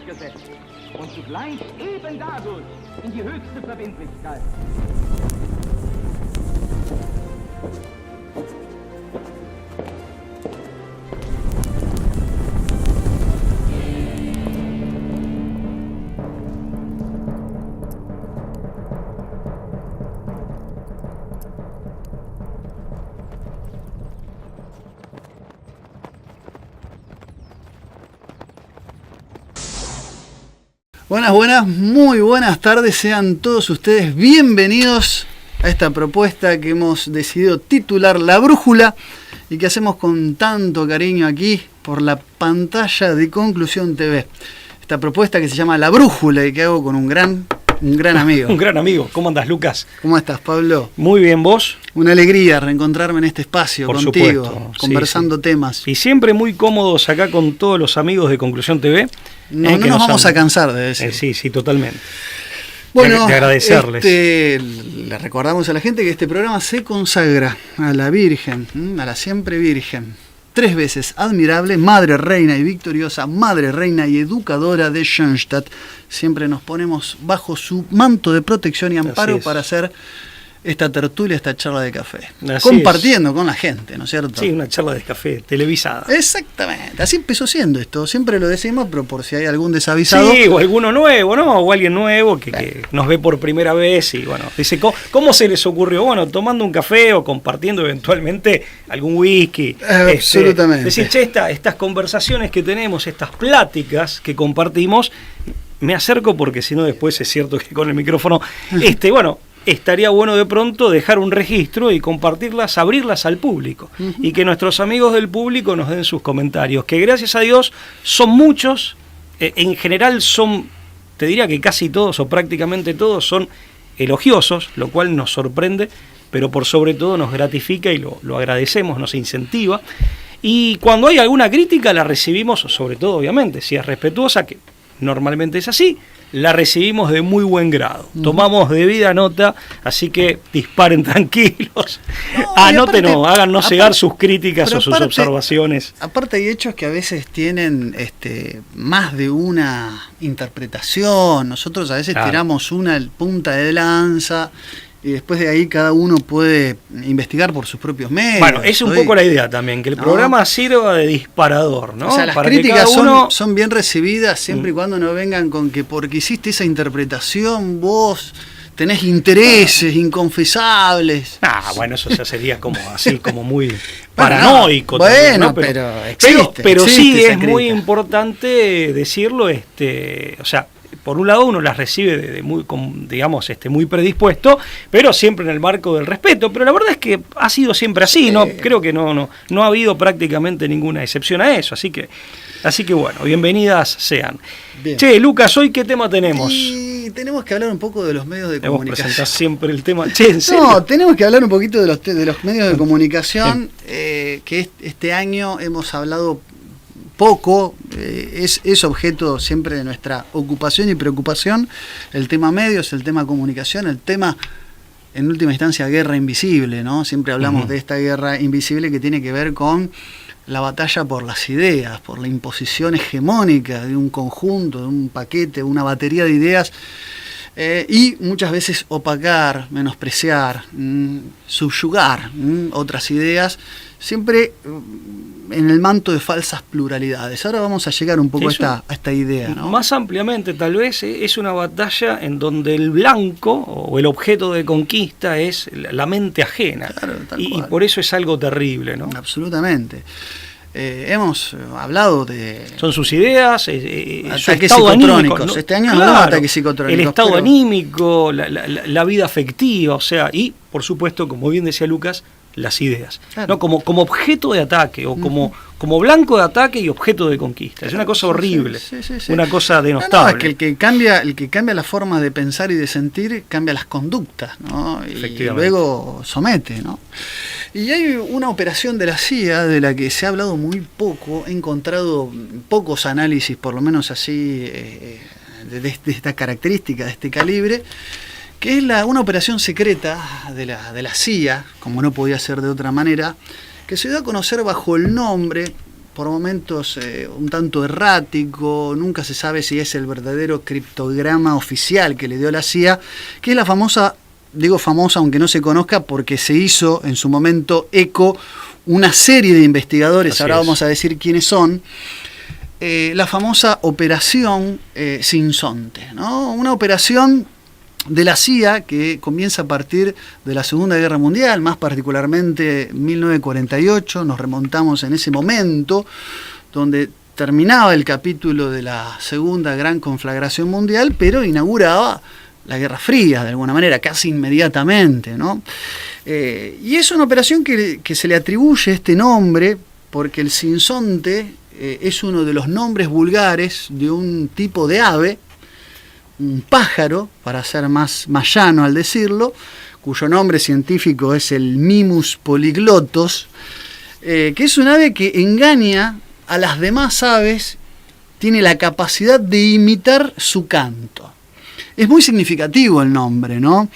durchgesetzt und zugleich eben dadurch in die höchste Verbindlichkeit. Buenas, muy buenas tardes, sean todos ustedes bienvenidos a esta propuesta que hemos decidido titular La Brújula y que hacemos con tanto cariño aquí por la pantalla de Conclusión TV. Esta propuesta que se llama La Brújula y que hago con un gran amigo. Un gran amigo. ¿Cómo andas, Lucas? ¿Cómo estás, Pablo? Muy bien, ¿vos? Una alegría reencontrarme en este espacio por contigo, supuesto, conversando temas. Y siempre muy cómodos acá con todos los amigos de Conclusión TV. No nos vamos a cansar de decir. Sí, totalmente. Bueno, de agradecerles. Le recordamos a la gente que este programa se consagra a la Virgen, a la siempre Virgen. 3 veces admirable, madre, reina y victoriosa, madre, reina y educadora de Schoenstatt. Siempre nos ponemos bajo su manto de protección y amparo para hacer esta tertulia, esta charla de café. Compartiendo con la gente, ¿no es cierto? Sí, una charla de café televisada. Exactamente, así empezó siendo esto. Siempre lo decimos, pero por si hay algún desavisado. Sí, o alguno nuevo, ¿no? O alguien nuevo que nos ve por primera vez y bueno, dice, ¿cómo se les ocurrió? Bueno, tomando un café o compartiendo eventualmente algún whisky. Absolutamente. Decir, che, estas conversaciones que tenemos, estas pláticas que compartimos, me acerco porque si no después es cierto que con el micrófono, estaría bueno de pronto dejar un registro y compartirlas, abrirlas al público. Y que nuestros amigos del público nos den sus comentarios, que gracias a Dios son muchos, en general son, te diría que casi todos o prácticamente todos son elogiosos, lo cual nos sorprende, pero por sobre todo nos gratifica y lo agradecemos, nos incentiva. Y cuando hay alguna crítica la recibimos, sobre todo obviamente, si es respetuosa, que normalmente es así, la recibimos de muy buen grado. Tomamos debida nota, así que disparen tranquilos. Háganos llegar sus críticas o sus observaciones. Aparte hay hechos que a veces tienen más de una interpretación. Nosotros a veces tiramos una punta de lanza y después de ahí cada uno puede investigar por sus propios medios. Bueno, es un poco la idea también, que el programa sirva de disparador, ¿no? O sea, las críticas son bien recibidas siempre y cuando no vengan con que porque hiciste esa interpretación vos tenés intereses inconfesables. Bueno, eso ya sería como así, como muy paranoico. Bueno, ¿no? pero existe sí es muy importante decirlo, o sea, por un lado uno las recibe muy predispuesto, pero siempre en el marco del respeto. Pero la verdad es que ha sido siempre así, ¿no? Creo que no ha habido prácticamente ninguna excepción a eso, así que bueno, bienvenidas sean. Bien. Che, Lucas, ¿hoy qué tema tenemos? Y tenemos que hablar un poco de los medios de comunicación. Presentás siempre el tema. Che, ¿en serio? No, tenemos que hablar un poquito de los medios de comunicación, que este año hemos hablado poco, es objeto siempre de nuestra ocupación y preocupación, el tema medios, el tema comunicación, el tema, en última instancia, guerra invisible, ¿no? Siempre hablamos de esta guerra invisible que tiene que ver con la batalla por las ideas, por la imposición hegemónica de un conjunto, de un paquete, una batería de ideas, y muchas veces opacar, menospreciar, subyugar otras ideas, siempre en el manto de falsas pluralidades. Ahora vamos a llegar un poco a esta idea, ¿no? Más ampliamente, tal vez, es una batalla en donde el blanco o el objeto de conquista es la mente ajena. Claro, y por eso es algo terrible, ¿no? Absolutamente. Hemos hablado de... Son sus ideas, su estado anímico, ¿no? Este año hablamos de ataques psicotrónicos. El estado anímico, la vida afectiva, o sea, y por supuesto, como bien decía Lucas, las ideas, claro, ¿no? Como objeto de ataque o como blanco de ataque y objeto de conquista. Es una cosa horrible, sí. Una cosa denostable. Es que el que cambia la forma de pensar y de sentir cambia las conductas, ¿no? Y luego somete, ¿no? Y hay una operación de la CIA de la que se ha hablado muy poco, he encontrado pocos análisis, por lo menos así, de esta característica, de este calibre, que es una operación secreta de la CIA, como no podía ser de otra manera, que se dio a conocer bajo el nombre, por momentos un tanto errático, nunca se sabe si es el verdadero criptograma oficial que le dio la CIA, que es la famosa, digo famosa aunque no se conozca porque se hizo en su momento eco una serie de investigadores, Así ahora es. vamos a decir quiénes son, la famosa Operación Sinsonte, ¿no? Una operación de la CIA que comienza a partir de la Segunda Guerra Mundial, más particularmente 1948, nos remontamos en ese momento donde terminaba el capítulo de la Segunda Gran Conflagración Mundial, pero inauguraba la Guerra Fría de alguna manera, casi inmediatamente, ¿no? Y es una operación que se le atribuye este nombre porque el sinsonte es uno de los nombres vulgares de un tipo de ave, un pájaro, para ser más llano al decirlo, cuyo nombre científico es el Mimus polyglotos, que es un ave que engaña a las demás aves, tiene la capacidad de imitar su canto. Es muy significativo el nombre, ¿no?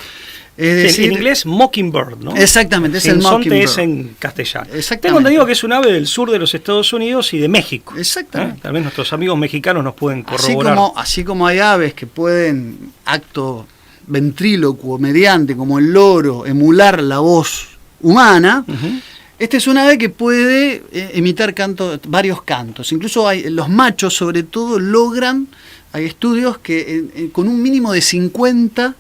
Es decir, en inglés, mockingbird, ¿no? Exactamente, es el Sinsonte mockingbird. es en castellano. Exactamente. Tengo entendido que es un ave del sur de los Estados Unidos y de México. Exactamente. Tal vez nuestros amigos mexicanos nos pueden corroborar. Así como hay aves que pueden, acto ventrílocuo mediante, como el loro, emular la voz humana, este es un ave que puede imitar varios cantos. Incluso los machos, sobre todo, hay estudios que con un mínimo de 50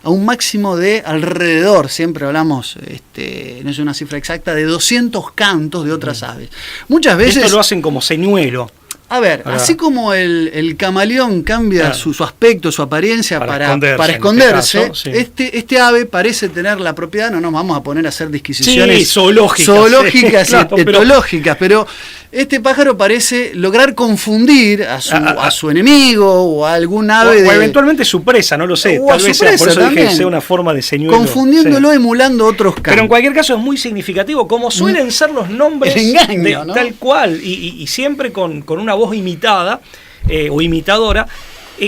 a un máximo de alrededor, siempre hablamos, no es una cifra exacta, de 200 cantos de otras aves. Muchas veces... Esto lo hacen como señuelo. A ver, así como el camaleón cambia su aspecto, su apariencia para esconderse, este ave parece tener la propiedad, no nos vamos a poner a hacer disquisiciones zoológicas claro, y etológicas, pero este pájaro parece lograr confundir a su enemigo o a algún ave o eventualmente su presa, no lo sé, tal vez sea, por eso dije que sea una forma de señuelo. Confundiéndolo, emulando otros cantos. Pero en cualquier caso es muy significativo, como suelen ser los nombres engaño, ¿no? Tal cual, y siempre con una voz imitada o imitadora,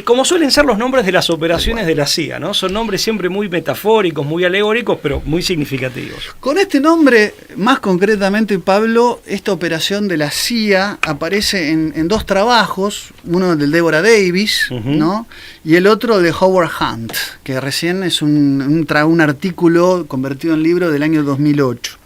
como suelen ser los nombres de las operaciones de la CIA, ¿no? Son nombres siempre muy metafóricos, muy alegóricos, pero muy significativos. Con este nombre, más concretamente, Pablo, esta operación de la CIA aparece en dos trabajos, uno del Deborah Davis, ¿no? Y el otro de Howard Hunt, que recién es un artículo convertido en libro del año 2008.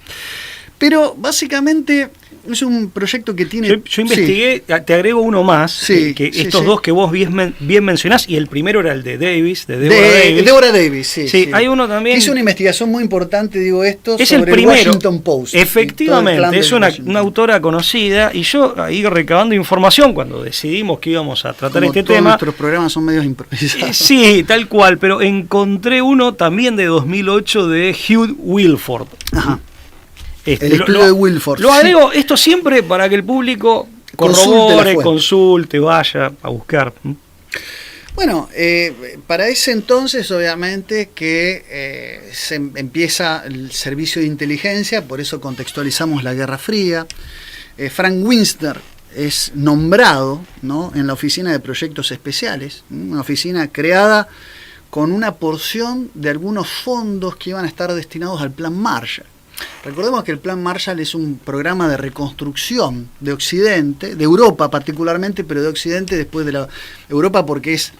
Pero básicamente es un proyecto que tiene... Yo investigué, te agrego uno más, que estos dos que vos bien mencionás, y el primero era el de Davis, de Deborah Davis, sí. Hay uno también... Hizo una investigación muy importante, digo esto, es sobre el primero, Washington Post. Efectivamente, es una autora conocida, y yo ahí recabando información cuando decidimos que íbamos a tratar este tema... Nuestros programas son medios improvisados. Sí, tal cual, pero encontré uno también de 2008 de Hugh Wilford. Ajá. El estudio de Wilford. Lo agrego esto siempre para que el público corrobore, consulte, vaya a buscar. Bueno, para ese entonces obviamente que se empieza el servicio de inteligencia, por eso contextualizamos la Guerra Fría. Frank Winster es nombrado, ¿no?, en la Oficina de Proyectos Especiales, una oficina creada con una porción de algunos fondos que iban a estar destinados al Plan Marshall. Recordemos que el Plan Marshall es un programa de reconstrucción de Occidente, de Europa particularmente, pero de Occidente después de la Europa porque es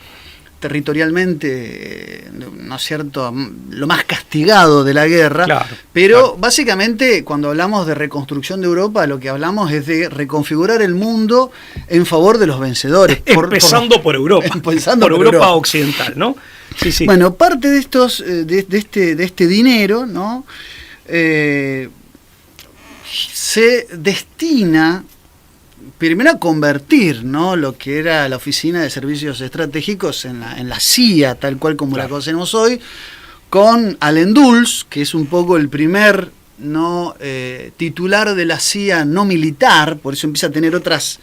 territorialmente, ¿no es cierto?, lo más castigado de la guerra, pero básicamente cuando hablamos de reconstrucción de Europa lo que hablamos es de reconfigurar el mundo en favor de los vencedores. Empezando por Europa, empezando por Europa occidental, ¿no? Sí. Bueno, parte de estos, de este dinero, ¿no?, se destina primero a convertir, ¿no?, lo que era la Oficina de Servicios Estratégicos en la CIA, tal cual como la conocemos hoy, con Allen Dulles, que es un poco el primer titular de la CIA no militar, por eso empieza a tener otras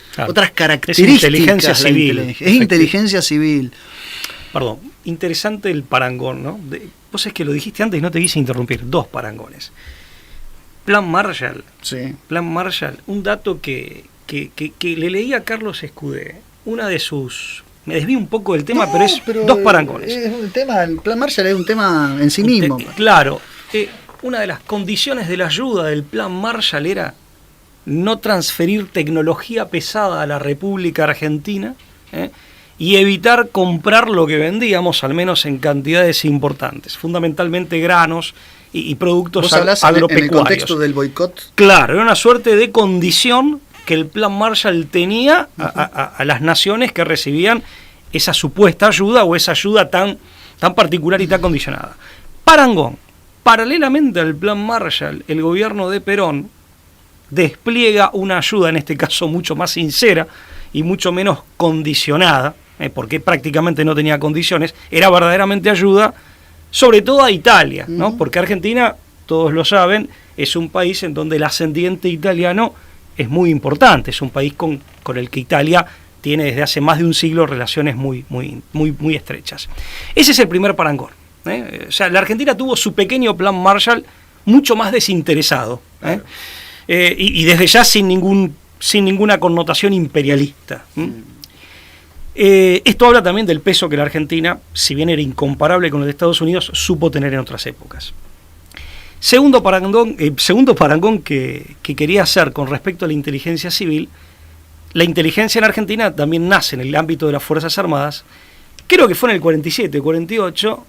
características. Es inteligencia civil. Es inteligencia civil. Perdón, interesante el parangón, ¿no? Vos es que lo dijiste antes y no te quise interrumpir. Dos parangones. Plan Marshall. Sí. Plan Marshall. Un dato que le leí a Carlos Escudé. Una de sus... Me desvío un poco del tema, pero dos parangones. El Plan Marshall es un tema en sí mismo. Claro. Una de las condiciones de la ayuda del Plan Marshall era no transferir tecnología pesada a la República Argentina, y evitar comprar lo que vendíamos, al menos en cantidades importantes, fundamentalmente granos y productos ¿Vos hablás agropecuarios. en el contexto del boicot? Claro, era una suerte de condición que el Plan Marshall tenía a las naciones que recibían esa supuesta ayuda o esa ayuda tan particular y tan condicionada. Parangón, paralelamente al Plan Marshall, el gobierno de Perón despliega una ayuda, en este caso mucho más sincera y mucho menos condicionada, porque prácticamente no tenía condiciones, era verdaderamente ayuda, sobre todo a Italia, ¿no? Porque Argentina, todos lo saben, es un país en donde el ascendiente italiano es muy importante, es un país con el que Italia tiene desde hace más de un siglo relaciones muy estrechas. Ese es el primer parangón. O sea, la Argentina tuvo su pequeño Plan Marshall mucho más desinteresado, claro. Y desde ya sin ninguna connotación imperialista. Esto habla también del peso que la Argentina, si bien era incomparable con el de Estados Unidos, supo tener en otras épocas. Segundo parangón que quería hacer con respecto a la inteligencia civil. La inteligencia en Argentina también nace en el ámbito de las Fuerzas Armadas. Creo que fue en el 47, 48,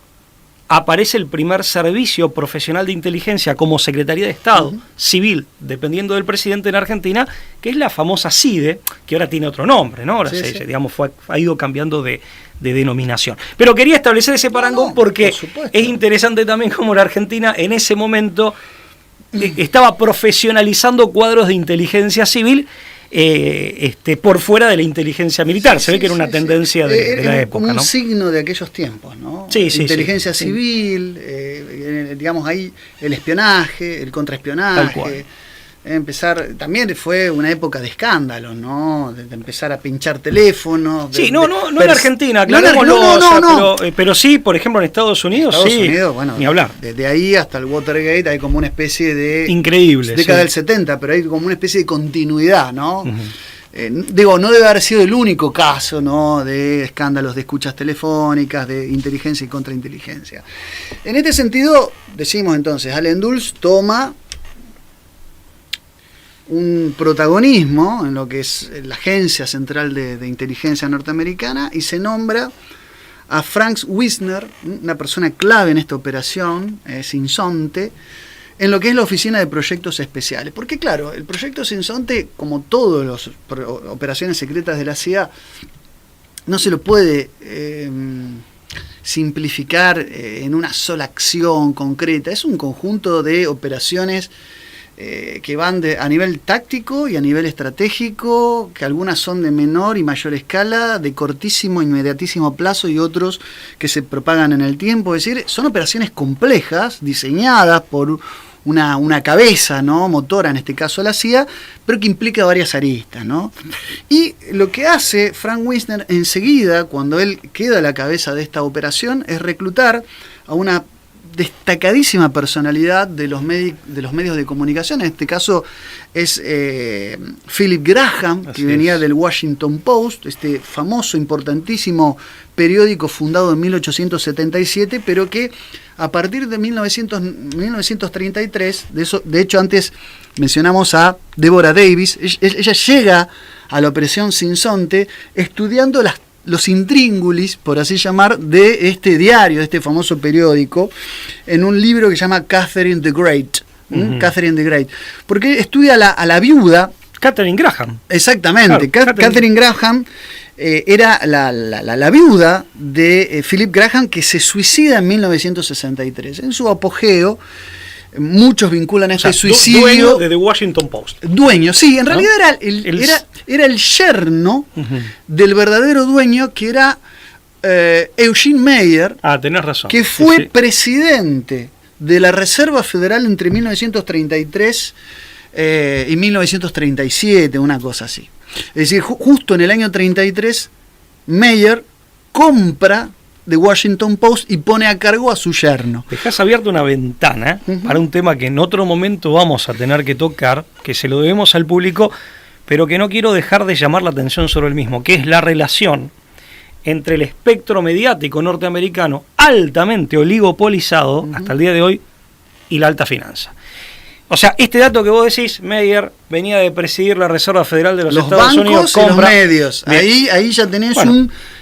aparece el primer servicio profesional de inteligencia como Secretaría de Estado civil, dependiendo del presidente en Argentina, que es la famosa CIDE, que ahora tiene otro nombre, ¿no? Ahora ha ido cambiando de denominación. Pero quería establecer ese parangón porque es interesante también cómo la Argentina en ese momento estaba profesionalizando cuadros de inteligencia civil por fuera de la inteligencia militar. Se ve que era una tendencia de la época, como un ¿no? signo de aquellos tiempos, ¿no? Inteligencia civil, digamos ahí el espionaje, el contraespionaje. Empezar, también fue una época de escándalos, ¿no? De empezar a pinchar teléfonos. No en Argentina, pero sí, por ejemplo, en Estados Unidos, bueno, ni hablar. Desde ahí hasta el Watergate hay como una especie de... Increíble. Década del 70, pero hay como una especie de continuidad, ¿no? No debe haber sido el único caso, ¿no? De escándalos de escuchas telefónicas, de inteligencia y contrainteligencia. En este sentido, decimos entonces, Allen Dulles toma un protagonismo en lo que es la Agencia Central de Inteligencia Norteamericana y se nombra a Franz Wisner, una persona clave en esta operación, Sinsonte, en lo que es la Oficina de Proyectos Especiales. Porque claro, el proyecto Sinsonte, como todas las operaciones secretas de la CIA, no se lo puede simplificar en una sola acción concreta. Es un conjunto de operaciones que van a nivel táctico y a nivel estratégico, que algunas son de menor y mayor escala, de cortísimo, inmediatísimo plazo y otros que se propagan en el tiempo. Es decir, son operaciones complejas, diseñadas por una cabeza, ¿no? Motora, en este caso la CIA, pero que implica varias aristas, ¿no? Y lo que hace Frank Wisner enseguida, cuando él queda a la cabeza de esta operación, es reclutar a una destacadísima personalidad de los medios de comunicación. En este caso es Philip Graham, que venía del Washington Post, este famoso, importantísimo periódico fundado en 1877, pero que a partir de 1933, de hecho antes mencionamos a Deborah Davis, ella llega a la Operación Sinsonte estudiando los intríngulis, por así llamar, de este diario, de este famoso periódico, en un libro que se llama Catherine the Great. Catherine the Great. Porque estudia a la viuda. Catherine Graham. Exactamente. Claro, Catherine Graham era la viuda de Philip Graham, que se suicida en 1963. En su apogeo, muchos vinculan este suicidio. Dueño de The Washington Post. Dueño, sí, en realidad era el yerno del verdadero dueño, que era Eugene Meyer. Tenés razón. Que fue presidente de la Reserva Federal entre 1933 y 1937, una cosa así. Es decir, justo en el año 33, Meyer compra The Washington Post y pone a cargo a su yerno. Dejás abierta una ventana para un tema que en otro momento vamos a tener que tocar, que se lo debemos al público, pero que no quiero dejar de llamar la atención sobre el mismo, que es la relación entre el espectro mediático norteamericano altamente oligopolizado hasta el día de hoy y la alta finanza. O sea, este dato que vos decís, Meyer venía de presidir la Reserva Federal de los Estados bancos Unidos. Y los medios. Ahí ya tenés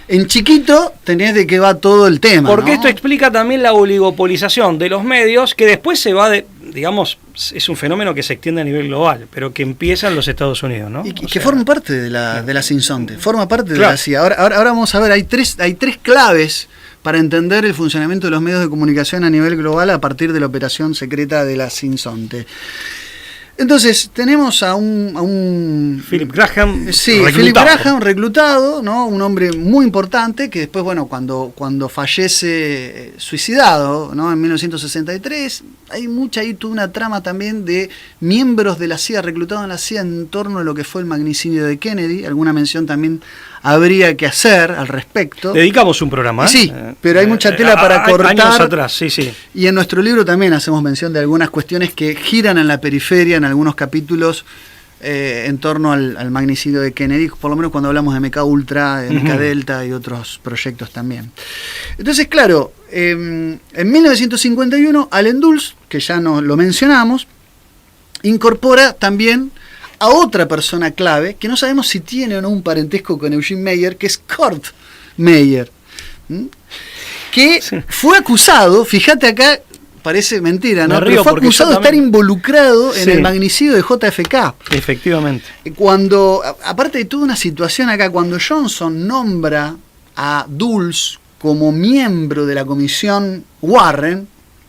en chiquito tenés de qué va todo el tema. Porque ¿no? esto explica también la oligopolización de los medios, que después se va digamos, es un fenómeno que se extiende a nivel global, pero que empieza en los Estados Unidos, ¿no? Y que forma parte de la Sinsonte, forma parte de claro. la CIA. Ahora vamos a ver, hay tres claves para entender el funcionamiento de los medios de comunicación a nivel global a partir de la operación secreta de la Sinsonte. Entonces, tenemos a un Philip Graham, Philip Graham, reclutado, ¿no? Un hombre muy importante que después, bueno, cuando fallece suicidado, ¿no? En 1963, hay toda una trama también de miembros de la CIA, reclutados en la CIA en torno a lo que fue el magnicidio de Kennedy. Alguna mención también habría que hacer al respecto. Dedicamos un programa, ¿eh? Sí, pero hay mucha tela para cortar. Años atrás, sí. Y en nuestro libro también hacemos mención de algunas cuestiones que giran en la periferia, en algunos capítulos, en torno al magnicidio de Kennedy, por lo menos cuando hablamos de MK Ultra, de MK Delta y otros proyectos también. Entonces, claro, en 1951, Allen Dulles, que ya lo mencionamos, incorpora también a otra persona clave, que no sabemos si tiene o no un parentesco con Eugene Meyer, que es Kurt Meyer, que fue acusado, fíjate acá, parece mentira, ¿no? Pero fue acusado de estar involucrado en el magnicidio de JFK. Efectivamente. Cuando, aparte de toda una situación acá, cuando Johnson nombra a Dulles como miembro de la comisión Warren,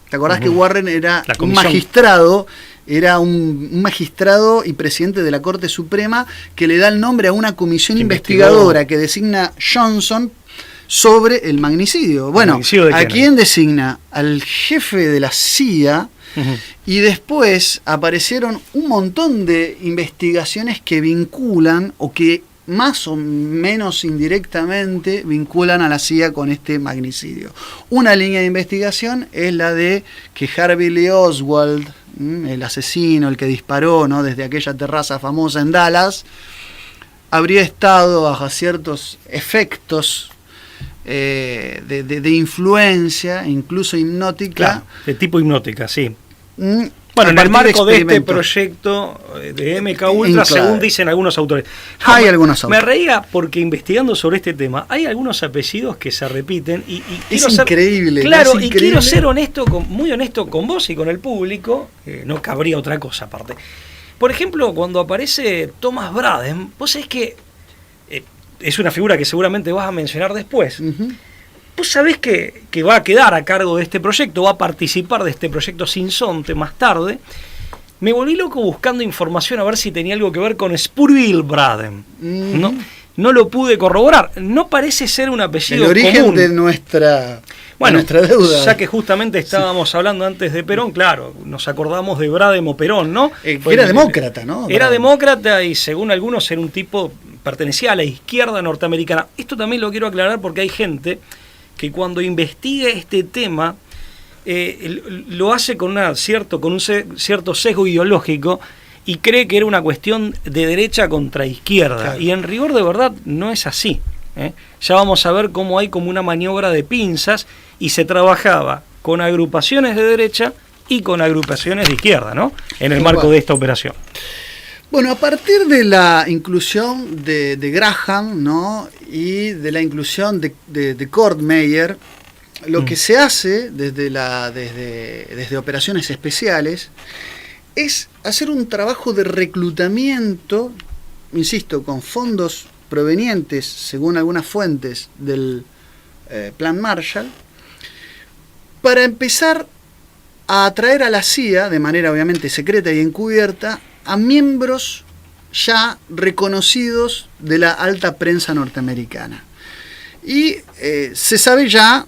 ¿te acordás que Warren era un magistrado? Era un magistrado y presidente de la Corte Suprema que le da el nombre a una comisión investigadora que designa Johnson sobre el magnicidio. Bueno, ¿a quién designa? Al jefe de la CIA. Y después aparecieron un montón de investigaciones que vinculan o que más o menos indirectamente vinculan a la CIA con este magnicidio. Una línea de investigación es la de que Harvey Lee Oswald, el asesino, el que disparó, ¿no?, desde aquella terraza famosa en Dallas, habría estado bajo ciertos efectos de influencia, incluso hipnótica. Claro, de tipo hipnótica, sí. Bueno, en el marco de este proyecto de MK Ultra, según dicen algunos autores. Hay algunos autores. Me reía porque investigando sobre este tema, hay algunos apellidos que se repiten y es increíble. Claro, es y increíble. quiero ser muy honesto con vos y con el público, no cabría otra cosa aparte. Por ejemplo, cuando aparece Thomas Braden, vos sabés que es una figura que seguramente vas a mencionar después. Vos sabés que va a quedar a cargo de este proyecto, va a participar de este proyecto Sinsonte más tarde. Me volví loco buscando información a ver si tenía algo que ver con Spurville Braden. No lo pude corroborar. No parece ser un apellido común. El origen de nuestra deuda. Ya que justamente estábamos hablando antes de Perón, claro, nos acordamos de Braden o Perón, ¿no? Era demócrata, ¿no? Era demócrata y según algunos era un tipo, pertenecía a la izquierda norteamericana. Esto también lo quiero aclarar porque hay gente que cuando investiga este tema lo hace con un cierto sesgo ideológico y cree que era una cuestión de derecha contra izquierda. Claro. Y en rigor de verdad no es así. Ya vamos a ver cómo hay como una maniobra de pinzas y se trabajaba con agrupaciones de derecha y con agrupaciones de izquierda, ¿no? En el marco de esta operación. Bueno, a partir de la inclusión de Graham, ¿no?, y de la inclusión de Kurt Meyer, lo que se hace desde operaciones especiales es hacer un trabajo de reclutamiento, insisto, con fondos provenientes, según algunas fuentes, del Plan Marshall, para empezar a atraer a la CIA, de manera obviamente secreta y encubierta, a miembros ya reconocidos de la alta prensa norteamericana. Y se sabe ya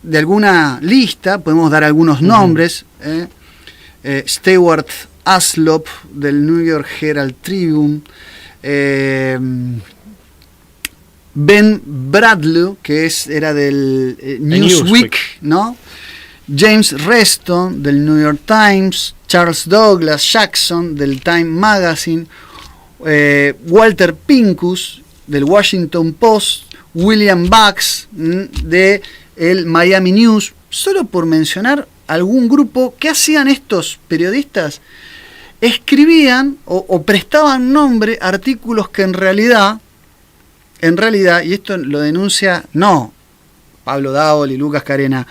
de alguna lista, podemos dar algunos nombres, Stewart Aslop del New York Herald Tribune, Ben Bradley, que era del Newsweek, ¿no? James Reston del New York Times, Charles Douglas Jackson del Time Magazine, Walter Pincus del Washington Post, William Bucks de el Miami News, solo por mencionar algún grupo. ¿Qué hacían estos periodistas? escribían o prestaban nombre a artículos que en realidad, y esto lo denuncia no Pablo Daol y Lucas Carena,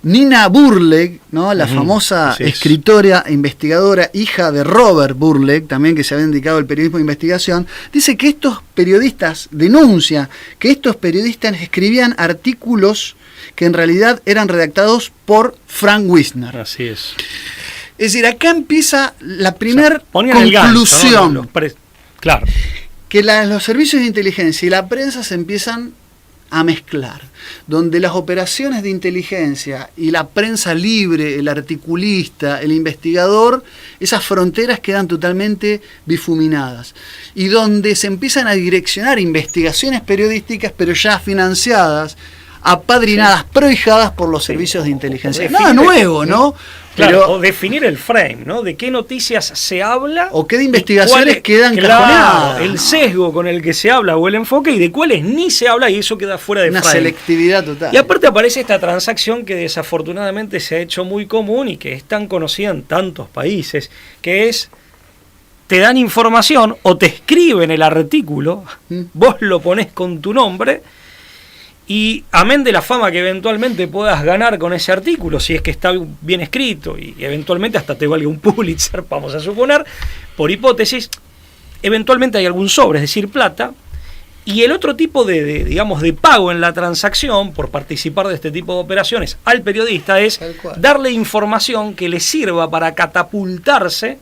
Nina Burleigh, ¿no? La famosa escritora e investigadora, hija de Robert Burleigh, también que se había dedicado al periodismo de investigación, dice que estos periodistas, denuncia que estos periodistas escribían artículos que en realidad eran redactados por Frank Wisner. Así es. Es decir, acá empieza la primera conclusión. ¿no? Claro. Que los servicios de inteligencia y la prensa se empiezan a mezclar, donde las operaciones de inteligencia y la prensa libre, el articulista, el investigador, esas fronteras quedan totalmente difuminadas, y donde se empiezan a direccionar investigaciones periodísticas, pero ya financiadas, apadrinadas, prohijadas por los servicios de inteligencia. Nada nuevo, ¿no? Claro, pero, o definir el frame, ¿no? De qué noticias se habla. O qué de investigaciones quedan cajonadas. El sesgo con el que se habla o el enfoque, y de cuáles ni se habla, y eso queda fuera de frame. Una selectividad total. Y aparte aparece esta transacción que desafortunadamente se ha hecho muy común y que es tan conocida en tantos países, que es: te dan información o te escriben el artículo, vos lo ponés con tu nombre, y amén de la fama que eventualmente puedas ganar con ese artículo, si es que está bien escrito y eventualmente hasta te valga un Pulitzer, vamos a suponer, por hipótesis, eventualmente hay algún sobre, es decir, plata, y el otro tipo de pago en la transacción por participar de este tipo de operaciones al periodista es darle información que le sirva para catapultarse,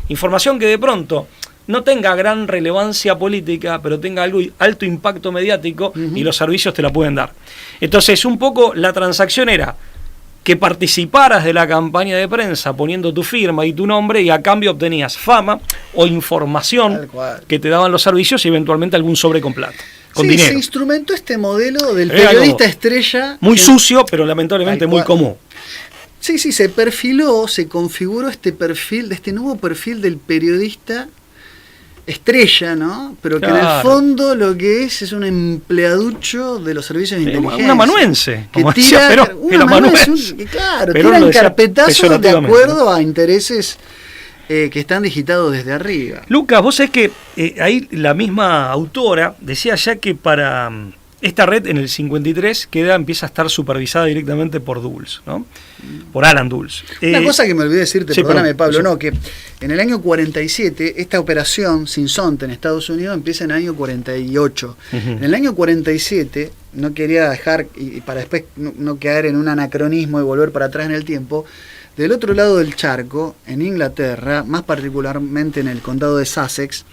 información que de pronto no tenga gran relevancia política, pero tenga alto impacto mediático, y los servicios te la pueden dar. Entonces, un poco la transacción era que participaras de la campaña de prensa poniendo tu firma y tu nombre, y a cambio obtenías fama o información que te daban los servicios, y eventualmente algún sobre con plata, con dinero. Se instrumentó este modelo del periodista estrella. Muy sucio, pero lamentablemente muy común. Sí, se perfiló, se configuró este perfil, este nuevo perfil del periodista estrella, ¿no? Pero que en el fondo lo que es un empleaducho de los servicios de inteligencia. Un amanuense, que tira, tira carpetazos de acuerdo a intereses que están digitados desde arriba. Lucas, vos sabés que ahí la misma autora decía ya que para esta red en el 53 empieza a estar supervisada directamente por Dulles, ¿no? Por Alan Dulles. Una cosa que me olvidé decirte, perdóname Pablo, sí. que en el año 47 esta operación Sinsonte en Estados Unidos empieza en el año 48. En el año 47, no quería dejar, y para después no caer en un anacronismo y volver para atrás en el tiempo, del otro lado del charco, en Inglaterra, más particularmente en el condado de Sussex,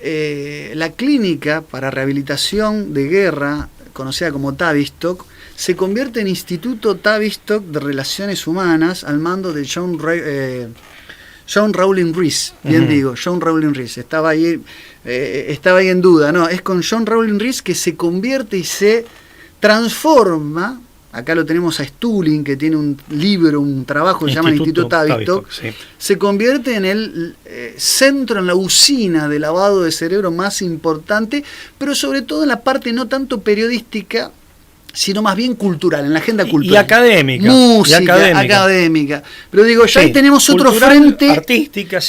la clínica para rehabilitación de guerra, conocida como Tavistock, se convierte en Instituto Tavistock de Relaciones Humanas al mando de John Rawlins Rees. John Rawlins Rees. Estaba ahí en duda. No, es con John Rawlins Rees que se convierte y se transforma. Acá lo tenemos a Stulin, que tiene un libro, un trabajo que se llama Instituto Tavistock. Sí. Se convierte en el centro, en la usina de lavado de cerebro más importante, pero sobre todo en la parte no tanto periodística, sino más bien cultural, en la agenda cultural. Y académica. Música, académica. Pero digo, ya ahí tenemos otro frente artística,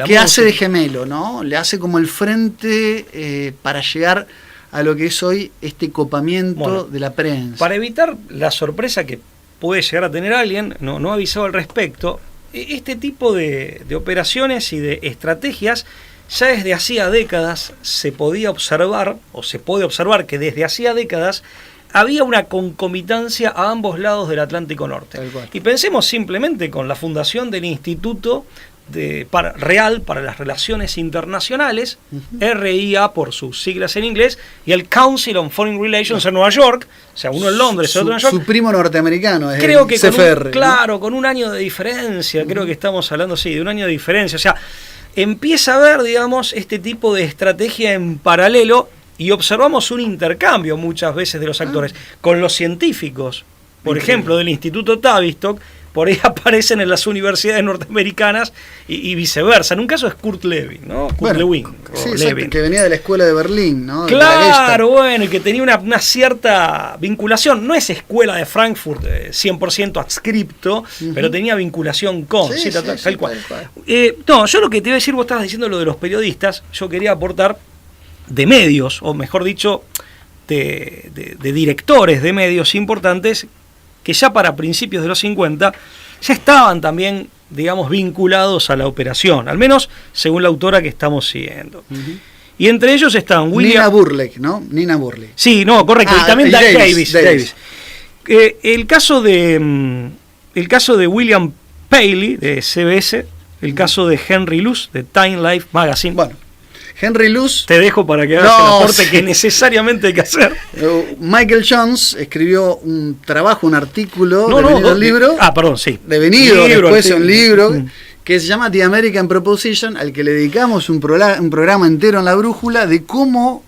que hace de gemelo, ¿no? Le hace como el frente para llegar a lo que es hoy este copamiento de la prensa. Para evitar la sorpresa que puede llegar a tener alguien, no avisado al respecto, este tipo de operaciones y de estrategias ya desde hacía décadas se podía observar, o se puede observar que desde hacía décadas había una concomitancia a ambos lados del Atlántico Norte. Y pensemos simplemente con la fundación del Instituto Real para las Relaciones Internacionales, RIA por sus siglas en inglés, y el Council on Foreign Relations en Nueva York, o sea, uno en Londres y otro en Nueva York. Su primo norteamericano es creo que CFR, con un año de diferencia, creo que estamos hablando, de un año de diferencia, o sea, empieza a haber, digamos, este tipo de estrategia en paralelo, y observamos un intercambio muchas veces de los actores con los científicos, por ejemplo, del Instituto Tavistock, por ahí aparecen en las universidades norteamericanas y viceversa. En un caso es Kurt Lewin, ¿no? Kurt Lewin. Sí, exacto, que venía de la escuela de Berlín, ¿no? Claro, bueno, y que tenía una cierta vinculación. No es escuela de Frankfurt 100% adscripto, pero tenía vinculación con. Sí, tal cual. No, yo lo que te iba a decir, vos estabas diciendo lo de los periodistas, yo quería aportar de medios, o mejor dicho, de directores de medios importantes que ya para principios de los 50 ya estaban también, digamos, vinculados a la operación, al menos según la autora que estamos siguiendo. Y entre ellos están Nina Burley, ¿no? Nina Burley. Sí, no, correcto. Y también Davis. El caso de William Paley, de CBS, el caso de Henry Luce, de Time Life Magazine. Bueno, Henry Luce... Te dejo para que hagas el aporte que necesariamente hay que hacer. Michael Jones escribió un trabajo, un artículo, un libro. Perdón, sí. Devenido, después un libro que se llama The American Proposition, al que le dedicamos un programa entero en La Brújula, de cómo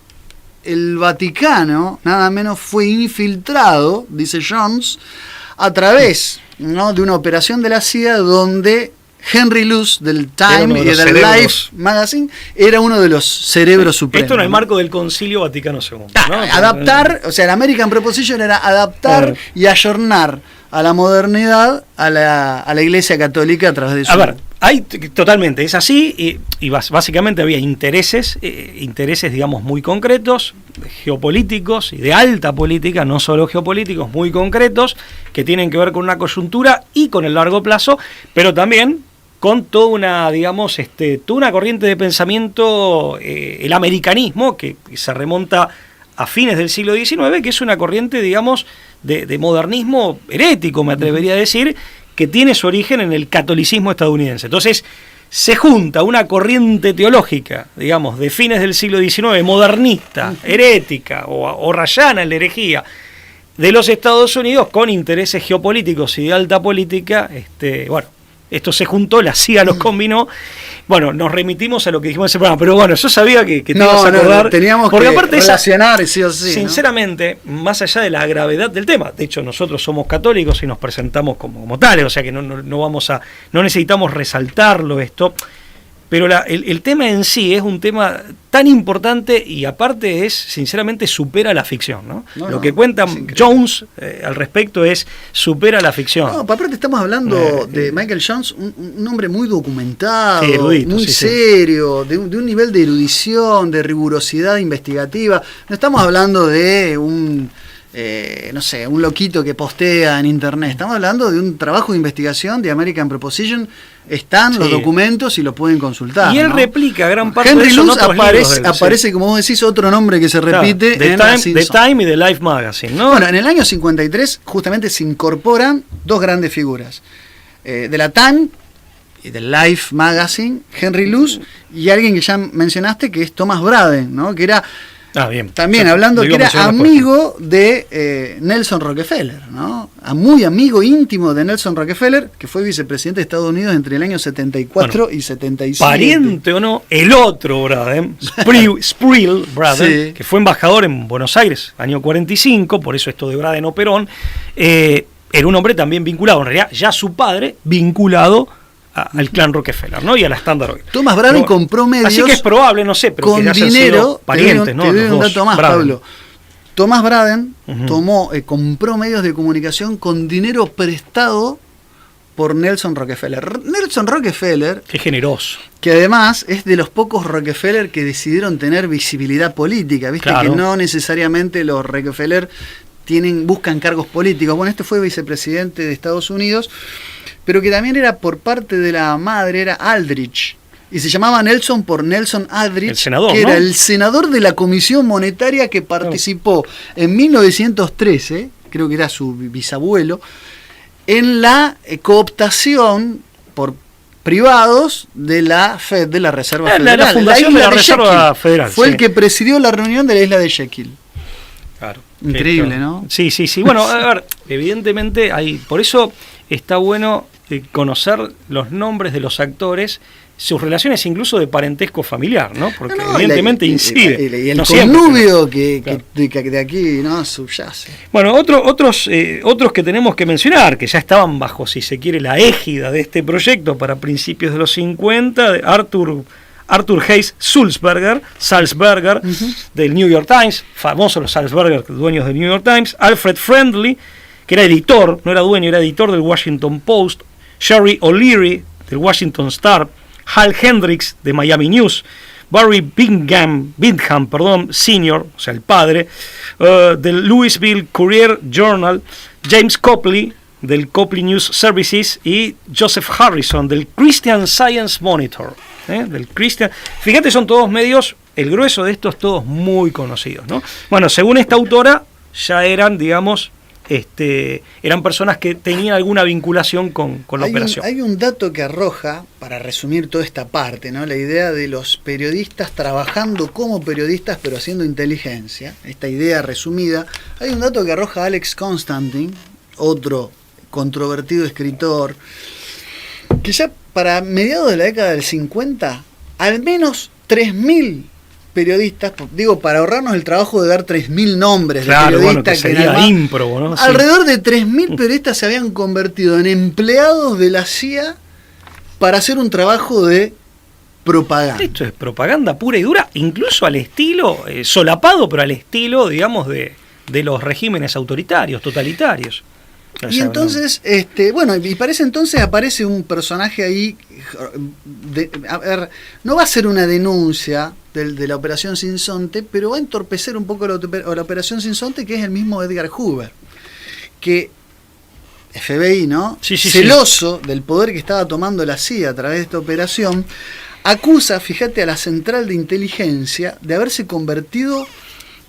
el Vaticano, nada menos, fue infiltrado, dice Jones, a través, ¿no?, de una operación de la CIA donde Henry Luce del Time y del Life Magazine era uno de los cerebros supremos. Esto en el marco del Concilio Vaticano II, ¿no? Adaptar, o sea, la American Proposition era adaptar y ayornar a la modernidad a la Iglesia Católica a través de su... A ver, totalmente, es así, y básicamente había intereses, digamos, muy concretos, geopolíticos y de alta política, no solo geopolíticos, muy concretos, que tienen que ver con una coyuntura y con el largo plazo, pero también con toda una, digamos, toda una corriente de pensamiento, el americanismo, que se remonta a fines del siglo XIX, que es una corriente, digamos, de modernismo herético, me atrevería a decir, que tiene su origen en el catolicismo estadounidense. Entonces, se junta una corriente teológica, digamos, de fines del siglo XIX, modernista, herética o rayana en la herejía, de los Estados Unidos, con intereses geopolíticos y de alta política. Bueno, esto se juntó, la CIA los combinó. Bueno, nos remitimos a lo que dijimos en ese programa, pero bueno, yo sabía que te ibas a acordar. Teníamos porque que aparte relacionar, sí o sí. Sinceramente, ¿no?, más allá de la gravedad del tema, de hecho nosotros somos católicos y nos presentamos como tales, o sea que no necesitamos resaltarlo esto, pero el tema en sí es un tema tan importante y aparte sinceramente supera la ficción, ¿no? Lo que cuenta Jones al respecto supera la ficción. No, aparte estamos hablando de Michael Jones, un hombre muy documentado, erudito, muy serio, de un nivel de erudición, de rigurosidad investigativa. No estamos hablando de un loquito que postea en internet. Estamos hablando de un trabajo de investigación de American Proposition. Están los documentos y lo pueden consultar. Y él replica gran parte Henry de eso. Luce aparece, como vos decís, otro nombre que se repite en The Time y The Life Magazine, ¿no? Bueno, en el año 53 justamente se incorporan dos grandes figuras. De la Time y del Life Magazine, Henry Luce, y alguien que ya mencionaste, que es Thomas Braden, ¿no? Que era... bien. También hablando que era amigo de Nelson Rockefeller, ¿no? Muy amigo íntimo de Nelson Rockefeller, que fue vicepresidente de Estados Unidos entre el año 74 y 77. Pariente o no, el otro Braden, Sprill Braden, que fue embajador en Buenos Aires, año 45, por eso esto de Braden o Perón, era un hombre también vinculado, en realidad ya su padre vinculado al clan Rockefeller, ¿no? Y a la Standard Oil. Thomas Braden compró medios. Así que es probable, no sé, pero con que hayan dinero, sido parientes, ¿no? Te doy un dato más, Braden. Pablo. Thomas Braden compró medios de comunicación con dinero prestado por Nelson Rockefeller. Nelson Rockefeller, qué generoso, que además es de los pocos Rockefeller que decidieron tener visibilidad política, viste, claro, que no necesariamente los Rockefeller buscan cargos políticos. Bueno, este fue vicepresidente de Estados Unidos, pero que también era por parte de la madre, era Aldrich, y se llamaba Nelson por Nelson Aldrich, el senador, que era el senador de la Comisión Monetaria que participó en 1913, creo que era su bisabuelo, en la cooptación por privados de la Fed, de la Reserva Federal. La fundación de la Reserva Federal. Fue el que presidió la reunión de la isla de Jekyll. Claro. Increíble, ¿no? Sí. Bueno, a ver, evidentemente por eso está bueno conocer los nombres de los actores, sus relaciones incluso de parentesco familiar, ¿no? Porque No, evidentemente incide. Y el no connubio siempre, que de aquí no subyace. Bueno, otros que tenemos que mencionar, que ya estaban bajo, si se quiere, la égida de este proyecto para principios de los 50, de Arthur Hayes Sulzberger, del New York Times, famosos los Sulzberger, dueños del New York Times, Alfred Friendly, que era editor, no era dueño, era editor del Washington Post, Sherry O'Leary, del Washington Star, Hal Hendricks, de Miami News, Barry Bingham, Sr., o sea, el padre, del Louisville Courier Journal, James Copley, del Copley News Services, y Joseph Harrison, del Christian Science Monitor. Fíjate, son todos medios, el grueso de estos todos muy conocidos, ¿no? Bueno, según esta autora, ya eran, digamos, eran personas que tenían alguna vinculación con la operación. Hay un dato que arroja, para resumir toda esta parte, ¿no? La idea de los periodistas trabajando como periodistas pero haciendo inteligencia, esta idea resumida. Hay un dato que arroja Alex Constantine, otro controvertido escritor, que ya para mediados de la década del 50, al menos 3.000 periodistas, digo, para ahorrarnos el trabajo de dar 3.000 nombres, claro, de periodistas, bueno, que sería ímprobo, ¿no? Alrededor de 3.000 periodistas se habían convertido en empleados de la CIA para hacer un trabajo de propaganda. Esto es propaganda pura y dura, incluso al estilo, solapado, pero al estilo, digamos, de los regímenes autoritarios, totalitarios. Y entonces, bueno, y para ese entonces aparece un personaje ahí, a ver, no va a ser una denuncia de la Operación Sinsonte, pero va a entorpecer un poco la Operación Sinsonte, que es el mismo Edgar Hoover, que FBI, ¿no? Sí, celoso del poder que estaba tomando la CIA a través de esta operación, acusa, fíjate, a la Central de Inteligencia de haberse convertido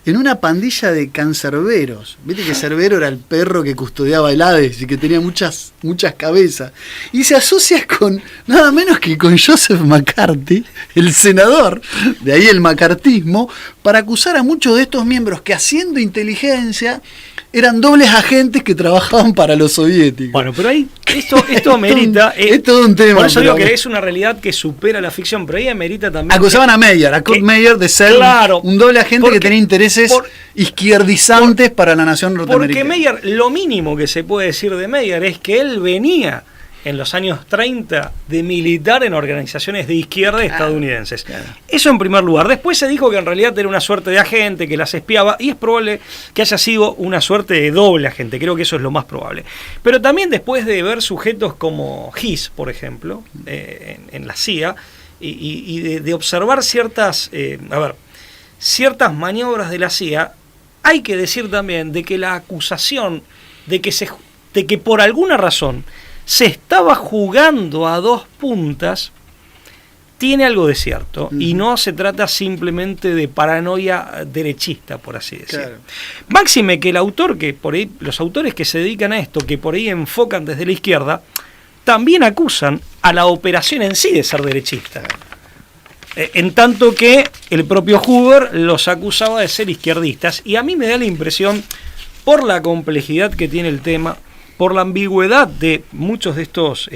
en una pandilla de cancerberos. Viste que Cerbero era el perro que custodiaba el Hades y que tenía muchas cabezas. Y se asocia con nada menos que con Joseph McCarthy, el senador, de ahí el macartismo, para acusar a muchos de estos miembros que, haciendo inteligencia, eran dobles agentes que trabajaban para los soviéticos. Bueno, pero ahí esto amerita... es todo un tema. Por eso digo que es una realidad que supera la ficción, pero ahí amerita también... Acusaban a Meyer, a Kurt Meyer, de ser un doble agente que tenía intereses izquierdizantes para la nación norteamericana. Porque Meyer, lo mínimo que se puede decir de Meyer es que él venía en los años 30 de militar en organizaciones de izquierda estadounidenses. Claro. Eso en primer lugar. Después se dijo que en realidad era una suerte de agente que las espiaba, y es probable que haya sido una suerte de doble agente. Creo que eso es lo más probable. Pero también después de ver sujetos como Hiss, por ejemplo, en la CIA, y de observar ciertas maniobras de la CIA, hay que decir también de que la acusación de que por alguna razón se estaba jugando a dos puntas tiene algo de cierto, y no se trata simplemente de paranoia derechista, por así decirlo. Claro. Máxime que el autor, que por ahí, los autores que se dedican a esto, que por ahí enfocan desde la izquierda, también acusan a la operación en sí de ser derechista. En tanto que el propio Hoover los acusaba de ser izquierdistas, y a mí me da la impresión, por la complejidad que tiene el tema, por la ambigüedad de muchos de estos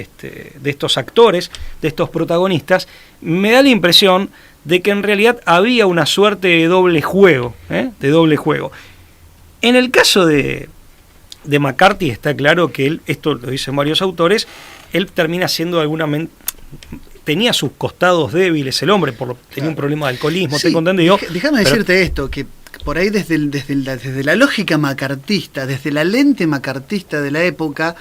actores, de estos protagonistas, me da la impresión de que en realidad había una suerte de doble juego, En el caso de McCarthy está claro que él, esto lo dicen varios autores, él termina siendo tenía sus costados débiles el hombre, tenía un problema de alcoholismo, tengo entendido. Déjame decirte esto, que por ahí desde la lógica macartista, desde la lente macartista de la época,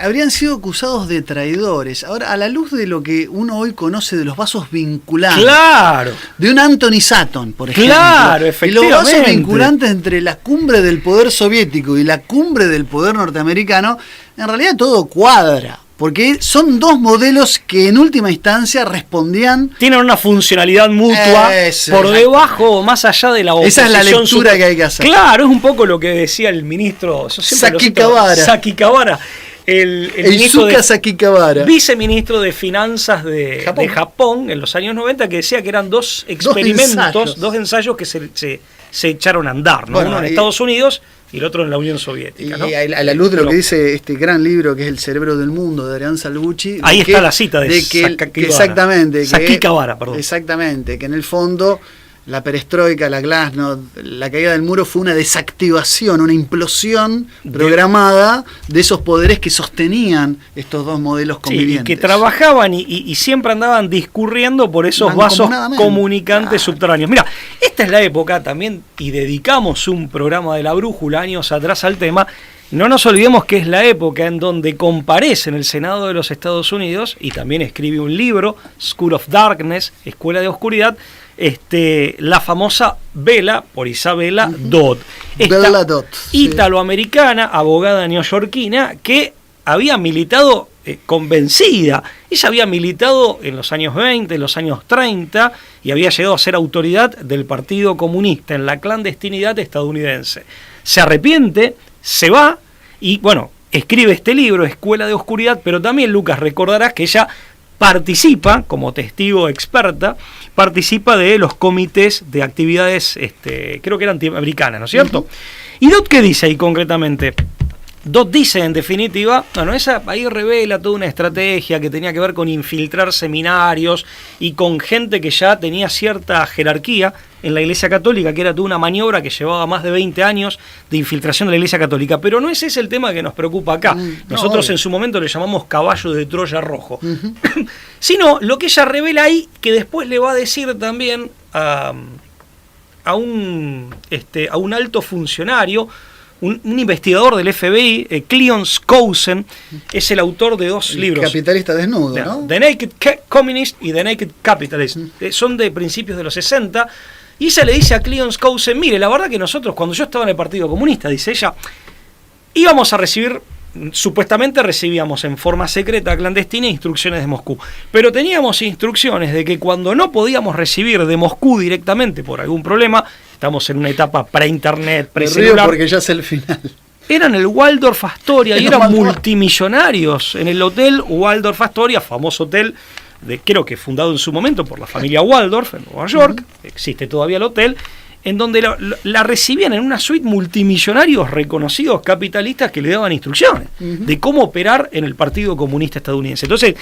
habrían sido acusados de traidores. Ahora, a la luz de lo que uno hoy conoce de los vasos vinculantes, claro, de un Anthony Sutton, por ejemplo, claro, efectivamente, y los vasos vinculantes entre la cumbre del poder soviético y la cumbre del poder norteamericano, en realidad todo cuadra. Porque son dos modelos que en última instancia respondían... Tienen una funcionalidad mutua por debajo o más allá de la oposición. Esa es la lectura que hay que hacer. Claro, es un poco lo que decía el ministro... Sakikawara. El ministro Sakikawara, viceministro de Finanzas de Japón en los años 90, que decía que eran dos experimentos, dos ensayos que se echaron a andar, ¿no? Bueno, uno en Estados Unidos y el otro en la Unión Soviética. ¿No? Y a la luz de lo que dice este gran libro que es El cerebro del mundo de Adrián Salvucci. Ahí está la cita de exactamente. Saki Kavara, perdón. Exactamente, que en el fondo la perestroika, la glasnost, la caída del muro fue una desactivación, una implosión programada de esos poderes que sostenían estos dos modelos convivientes. Sí, y que trabajaban y siempre andaban discurriendo por esos vasos comunicantes subterráneos. Mira, esta es la época también, y dedicamos un programa de La Brújula años atrás al tema. No nos olvidemos que es la época en donde comparece en el Senado de los Estados Unidos y también escribe un libro, School of Darkness, Escuela de Oscuridad, la famosa Bella, por Isabella Dodd. Bella Dodd, italoamericana, abogada neoyorquina, que había militado convencida. Ella había militado en los años 20, en los años 30, y había llegado a ser autoridad del Partido Comunista en la clandestinidad estadounidense. Se arrepiente, se va y, bueno, escribe este libro, Escuela de Oscuridad, pero también, Lucas, recordarás que ella participa, como testigo experta, participa de los comités de actividades, creo que eran antiamericanas, ¿no es cierto? ¿Y Dodd qué dice ahí concretamente? Dodd dice, en definitiva, bueno, esa ahí revela toda una estrategia que tenía que ver con infiltrar seminarios y con gente que ya tenía cierta jerarquía en la Iglesia Católica, que era toda una maniobra que llevaba más de 20 años de infiltración de la Iglesia Católica. Pero no ese es el tema que nos preocupa acá. Nosotros en su momento le llamamos caballo de Troya rojo. Sino lo que ella revela ahí, que después le va a decir también a un alto funcionario, un investigador del FBI, Cleon Skousen, es el autor de dos libros. Capitalista desnudo, ¿no? The Naked Communist y The Naked Capitalist. Son de principios de los 60. Y ella le dice a Cleon Skousen, mire, la verdad que nosotros, cuando yo estaba en el Partido Comunista, dice ella, íbamos a recibir, supuestamente recibíamos en forma secreta, clandestina, instrucciones de Moscú. Pero teníamos instrucciones de que cuando no podíamos recibir de Moscú directamente por algún problema, estamos en una etapa pre-internet, pre-celular. Porque ya es el final. Eran el Waldorf Astoria y eran multimillonarios en el hotel Waldorf Astoria, famoso hotel, creo que fundado en su momento por la familia Waldorf en Nueva York, existe todavía el hotel, en donde la recibían en una suite multimillonarios reconocidos capitalistas que le daban instrucciones de cómo operar en el Partido Comunista Estadounidense. Entonces,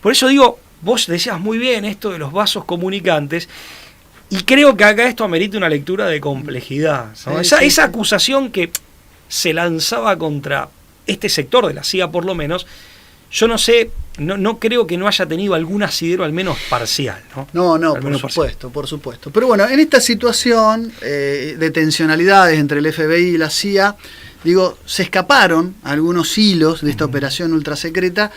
por eso digo, vos decías muy bien esto de los vasos comunicantes, y creo que acá esto amerita una lectura de complejidad, ¿no? Esa acusación que se lanzaba contra este sector de la CIA, por lo menos, yo no sé, no creo que no haya tenido algún asidero al menos parcial, ¿no? No, por supuesto. Pero bueno, en esta situación de tensionalidades entre el FBI y la CIA, digo, se escaparon algunos hilos de esta operación ultrasecreta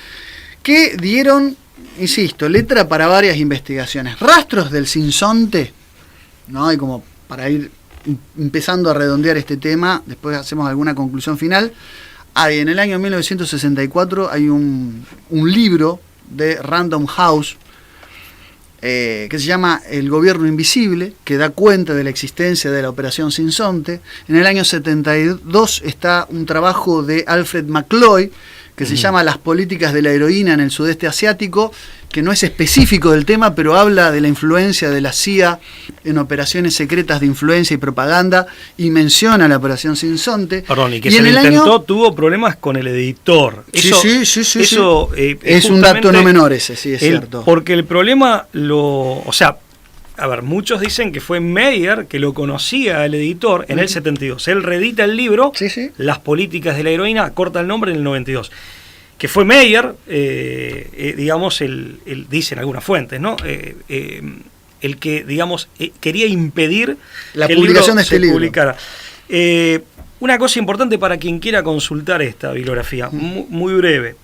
que dieron, insisto, letra para varias investigaciones. Rastros del sinsonte, ¿no? Y como para ir empezando a redondear este tema, después hacemos alguna conclusión final. En el año 1964 hay un libro de Random House que se llama El Gobierno Invisible, que da cuenta de la existencia de la Operación Sinsonte. En el año 72 está un trabajo de Alfred McCloy que se llama Las políticas de la heroína en el sudeste asiático, que no es específico del tema, pero habla de la influencia de la CIA en operaciones secretas de influencia y propaganda, y menciona la Operación Sinsonte. Perdón, y que se le intentó, tuvo problemas con el editor. Eso, eso es un dato no menor ese, sí, es cierto. Porque el problema muchos dicen que fue Meyer que lo conocía el editor en el 72. Él reedita el libro, Las políticas de la heroína, corta el nombre en el 92. Que fue Meyer, digamos, el dicen algunas fuentes, ¿no? El que, digamos, quería impedir la publicación de este libro. Publicara. Una cosa importante para quien quiera consultar esta bibliografía, muy breve.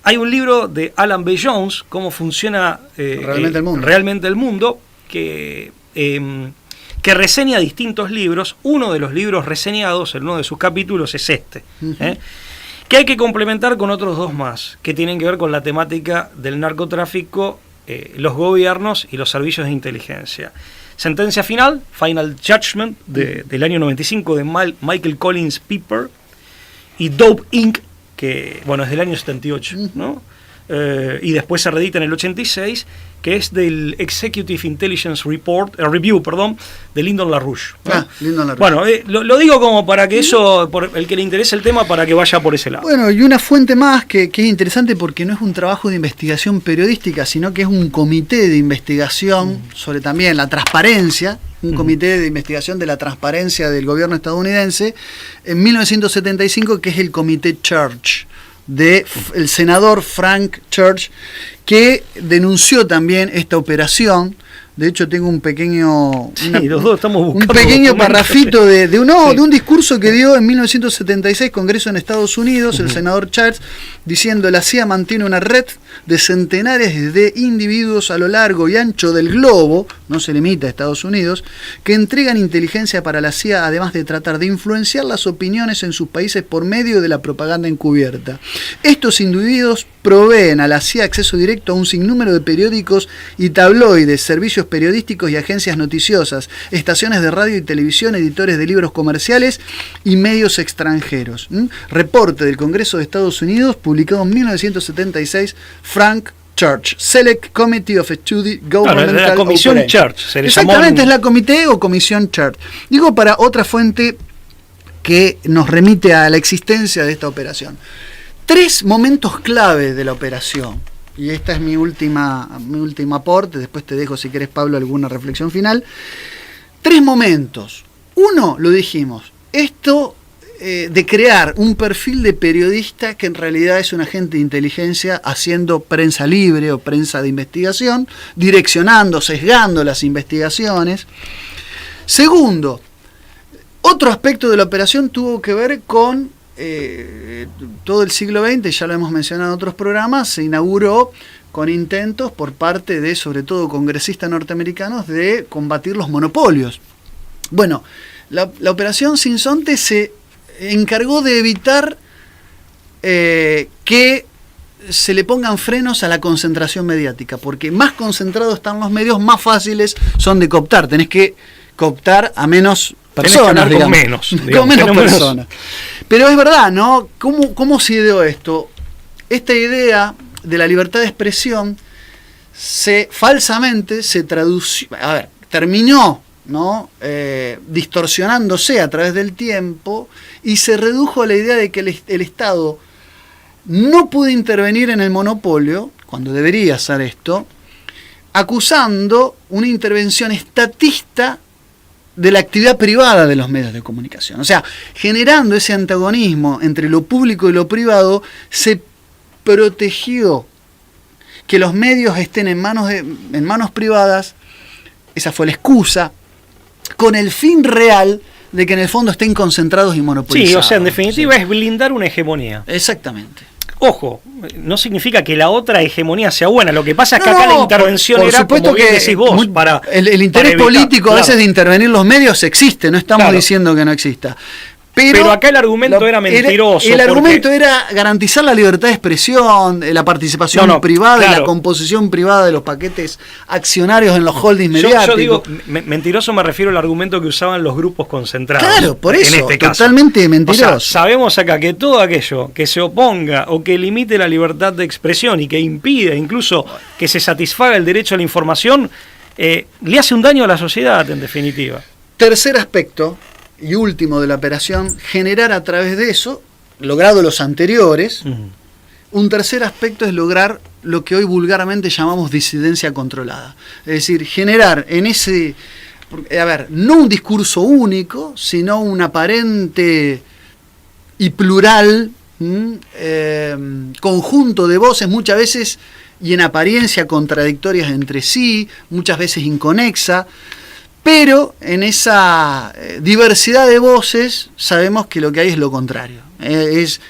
Hay un libro de Alan B. Jones, Cómo funciona realmente el mundo, que reseña distintos libros. Uno de los libros reseñados, en uno de sus capítulos, es este. Que hay que complementar con otros dos más, que tienen que ver con la temática del narcotráfico, los gobiernos y los servicios de inteligencia. Sentencia final, Final Judgment, del año 95, de Michael Collins Piper, y Dope Inc., que, bueno, es del año 78, ¿no? y después se reedita en el 86, que es del Executive Intelligence Review, de Lyndon LaRouche, ¿no? Lyndon LaRouche. Bueno, lo digo como para que eso, por el que le interese el tema, para que vaya por ese lado. Bueno, y una fuente más que es interesante porque no es un trabajo de investigación periodística, sino que es un comité de investigación sobre también la transparencia, un comité de investigación de la transparencia del gobierno estadounidense, en 1975, que es el Comité Church, del senador Frank Church, que denunció también esta operación. De hecho, tengo un pequeño los dos estamos buscando un pequeño parrafito de un discurso que dio en 1976, Congreso en Estados Unidos, el senador Church, diciendo: la CIA mantiene una red de centenares de individuos a lo largo y ancho del globo, no se limita a Estados Unidos, que entregan inteligencia para la CIA, además de tratar de influenciar las opiniones en sus países por medio de la propaganda encubierta. Estos individuos proveen a la CIA acceso directo a un sinnúmero de periódicos y tabloides, servicios periodísticos y agencias noticiosas, estaciones de radio y televisión, editores de libros comerciales y medios extranjeros. Reporte del Congreso de Estados Unidos, publicado en 1976, Frank Church, Select Committee of Study Governmental la Comisión Operations. Church, se le Exactamente, es la comité o Comisión Church. Digo, para otra fuente que nos remite a la existencia de esta operación. 3 momentos clave de la operación, y esta es mi última aporte, después te dejo, si querés, Pablo, alguna reflexión final. 3 momentos. Uno, lo dijimos, esto de crear un perfil de periodista que en realidad es un agente de inteligencia haciendo prensa libre o prensa de investigación, direccionando, sesgando las investigaciones. Segundo, otro aspecto de la operación tuvo que ver con todo el siglo XX, ya lo hemos mencionado en otros programas, se inauguró con intentos por parte de, sobre todo, congresistas norteamericanos de combatir los monopolios. Bueno, la operación Sinsonte se encargó de evitar que se le pongan frenos a la concentración mediática, porque más concentrados están los medios, más fáciles son de cooptar. Tenés que cooptar a menos personas, con menos personas. Pero es verdad, ¿no? ¿Cómo se ideó esto? Esta idea de la libertad de expresión falsamente se tradució, terminó, ¿no? Distorsionándose a través del tiempo, y se redujo a la idea de que el Estado no puede intervenir en el monopolio, cuando debería hacer esto, acusando una intervención estatista de la actividad privada de los medios de comunicación. O sea, generando ese antagonismo entre lo público y lo privado, se protegió que los medios estén en manos privadas. Esa fue la excusa, con el fin real de que en el fondo estén concentrados y monopolizados. Sí, o sea, en definitiva es blindar una hegemonía. Exactamente. Ojo, no significa que la otra hegemonía sea buena. Lo que pasa es que acá la intervención era, como bien decís vos, para el interés para evitar, político, claro, a veces de intervenir los medios existe, no estamos diciendo que no exista. Pero acá el argumento era mentiroso. El argumento era garantizar la libertad de expresión, la participación privada, y la composición privada de los paquetes accionarios en los holdings mediáticos. Yo digo, mentiroso me refiero al argumento que usaban los grupos concentrados. Claro, por eso, en este totalmente caso. mentiroso. O sea, sabemos acá que todo aquello que se oponga o que limite la libertad de expresión y que impide incluso que se satisfaga el derecho a la información, le hace un daño a la sociedad, en definitiva. Tercer aspecto y último de la operación, generar a través de eso, logrado los anteriores, un tercer aspecto es lograr lo que hoy vulgarmente llamamos disidencia controlada. Es decir, generar en ese, no un discurso único, sino un aparente y plural conjunto de voces, muchas veces y en apariencia contradictorias entre sí, muchas veces inconexa. Pero en esa diversidad de voces sabemos que lo que hay es lo contrario. Es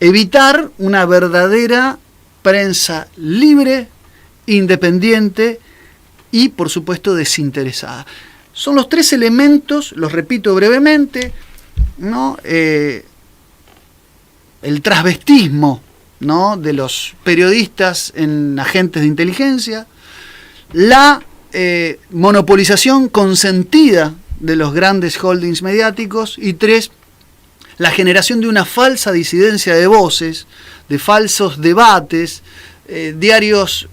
evitar una verdadera prensa libre, independiente y, por supuesto, desinteresada. Son los 3 elementos, los repito brevemente, ¿no? El transvestismo, ¿no?, de los periodistas en agentes de inteligencia, la monopolización consentida de los grandes holdings mediáticos, y 3, la generación de una falsa disidencia de voces, de falsos debates, diarios,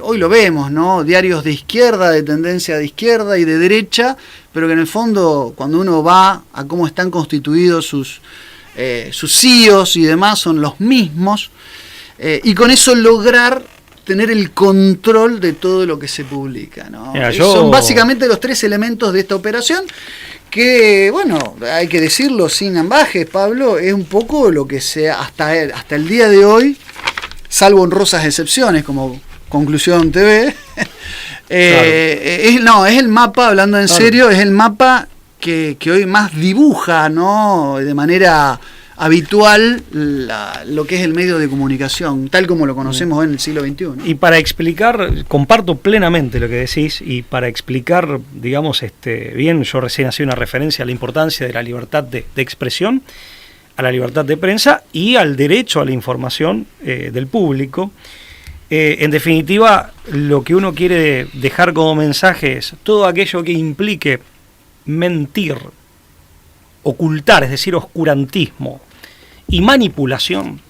hoy lo vemos, ¿no? Diarios de izquierda, de tendencia de izquierda y de derecha, pero que en el fondo, cuando uno va a cómo están constituidos sus CEOs y demás, son los mismos, y con eso lograr tener el control de todo lo que se publica, ¿no? Son básicamente los 3 elementos de esta operación, que, bueno, hay que decirlo sin ambajes, Pablo, es un poco lo que sea hasta el día de hoy, salvo honrosas excepciones como Conclusión TV. Claro. Es el mapa, hablando en serio, es el mapa que hoy más dibuja, ¿no? De manera habitual lo que es el medio de comunicación, tal como lo conocemos hoy en el siglo XXI. Y para explicar, comparto plenamente lo que decís, y para explicar, digamos, bien, yo recién hacía una referencia a la importancia de la libertad de expresión, a la libertad de prensa y al derecho a la información del público. En definitiva, lo que uno quiere dejar como mensaje es todo aquello que implique mentir, ocultar, es decir, oscurantismo y manipulación,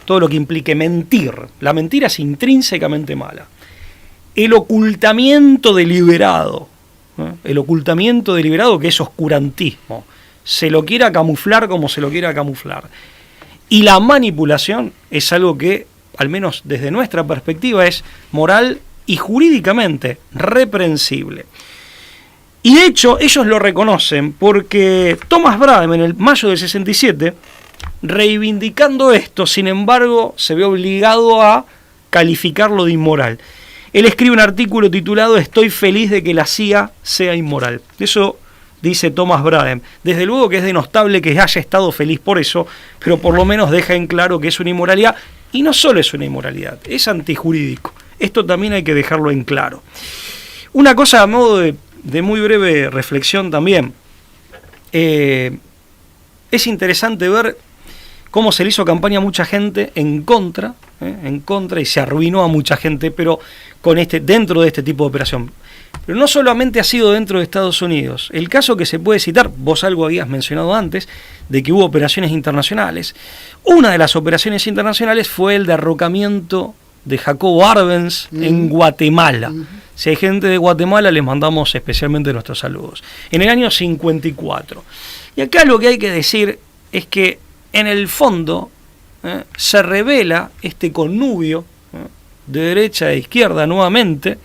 todo lo que implique mentir. La mentira es intrínsecamente mala. El ocultamiento deliberado, que es oscurantismo, se lo quiera camuflar como se lo quiera camuflar. Y la manipulación es algo que, al menos desde nuestra perspectiva, es moral y jurídicamente reprensible. Y de hecho, ellos lo reconocen porque Thomas Bradham, en el mayo del 67, reivindicando esto, sin embargo, se ve obligado a calificarlo de inmoral. Él escribe un artículo titulado "Estoy feliz de que la CIA sea inmoral". Eso dice Thomas Bradham. Desde luego que es denostable que haya estado feliz por eso, pero por lo menos deja en claro que es una inmoralidad, y no solo es una inmoralidad, es antijurídico. Esto también hay que dejarlo en claro. Una cosa a modo de muy breve reflexión también. Es interesante ver cómo se le hizo campaña a mucha gente en contra, y se arruinó a mucha gente, pero dentro de este tipo de operación. Pero no solamente ha sido dentro de Estados Unidos. El caso que se puede citar, vos algo habías mencionado antes, de que hubo operaciones internacionales. Una de las operaciones internacionales fue el derrocamiento de Jacobo Arbenz en Guatemala. Si hay gente de Guatemala, les mandamos especialmente nuestros saludos. En el año 54. Y acá lo que hay que decir es que, en el fondo, se revela este connubio de derecha e izquierda nuevamente.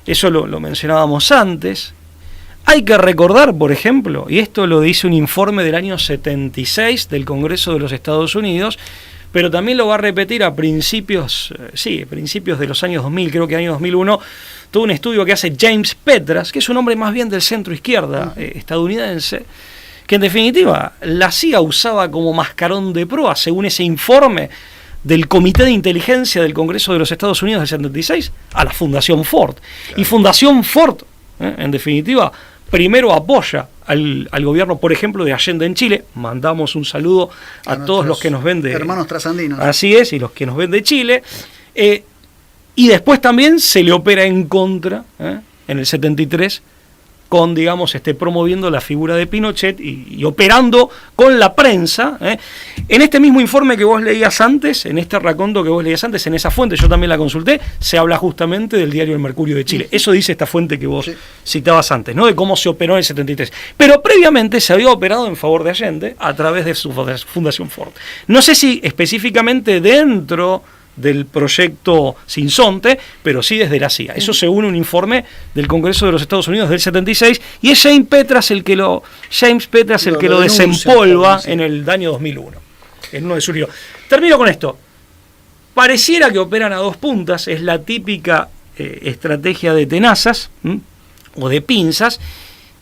Eso lo mencionábamos antes. Hay que recordar, por ejemplo, y esto lo dice un informe del año 76 del Congreso de los Estados Unidos, pero también lo va a repetir a principios de los años 2000, creo que año 2001, todo un estudio que hace James Petras, que es un hombre más bien del centro izquierda estadounidense, que en definitiva la CIA usaba como mascarón de proa, según ese informe del Comité de Inteligencia del Congreso de los Estados Unidos del 76, a la Fundación Ford. Claro. Y Fundación Ford, en definitiva, primero apoya al gobierno, por ejemplo, de Allende en Chile. Mandamos un saludo a todos los que nos ven de... hermanos trasandinos. Así es, y los que nos ven de Chile. Y después también se le opera en contra, en el 73, con, digamos, promoviendo la figura de Pinochet y operando con la prensa. En este mismo informe que vos leías antes, en este raconto que vos leías antes, en esa fuente, yo también la consulté, se habla justamente del diario El Mercurio de Chile. Eso dice esta fuente que vos citabas antes, ¿no? De cómo se operó en el 73. Pero previamente se había operado en favor de Allende a través de su Fundación Ford. No sé si específicamente dentro del proyecto Sinsonte, pero sí desde la CIA. Eso según un informe del Congreso de los Estados Unidos del 76, y es James Petras el que lo desempolva en el año 2001, en uno de sus libros. Termino con esto. Pareciera que operan a dos puntas, es la típica estrategia de tenazas o de pinzas,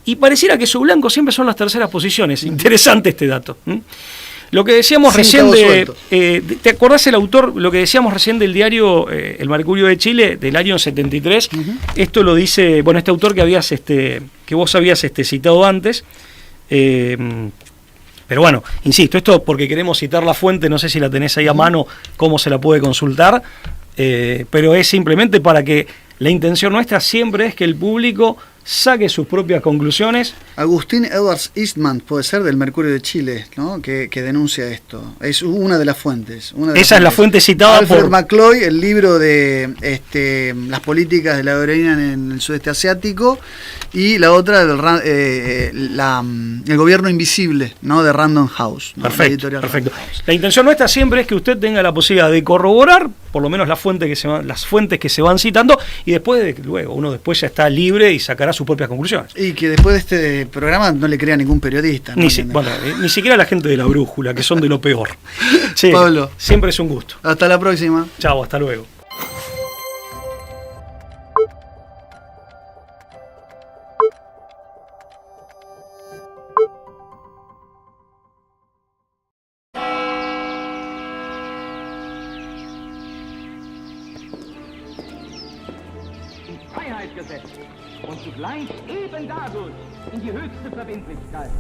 y pareciera que su blanco siempre son las terceras posiciones. Interesante este dato. Lo que decíamos recién ¿te acordás el autor? Lo que decíamos recién del diario El Mercurio de Chile del año 73. Esto lo dice, este autor que vos habías citado antes. Pero bueno, insisto, esto porque queremos citar la fuente, no sé si la tenés ahí a mano, cómo se la puede consultar, pero es simplemente para que la intención nuestra siempre es que el público saque sus propias conclusiones. Agustín Edwards Eastman, puede ser, del Mercurio de Chile, ¿no? que denuncia esto. Es una de las fuentes. Esa es la fuente citada Alfred por McCloy, el libro de las políticas de la aerolínea en el sudeste asiático, y la otra, el gobierno invisible, ¿no? de Random House. ¿no? Perfecto, perfecto. La intención nuestra siempre es que usted tenga la posibilidad de corroborar, por lo menos las fuentes que se van citando, y después, luego, uno después ya está libre y sacará sus propias conclusiones. Y que después de este programa no le crea ningún periodista. ¿No? Ni siquiera la gente de la brújula, que son de lo peor. Sí, Pablo, siempre es un gusto. Hasta la próxima. Chao, hasta luego. Freiheitsgesetz und zugleich eben dadurch in die höchste Verbindlichkeit.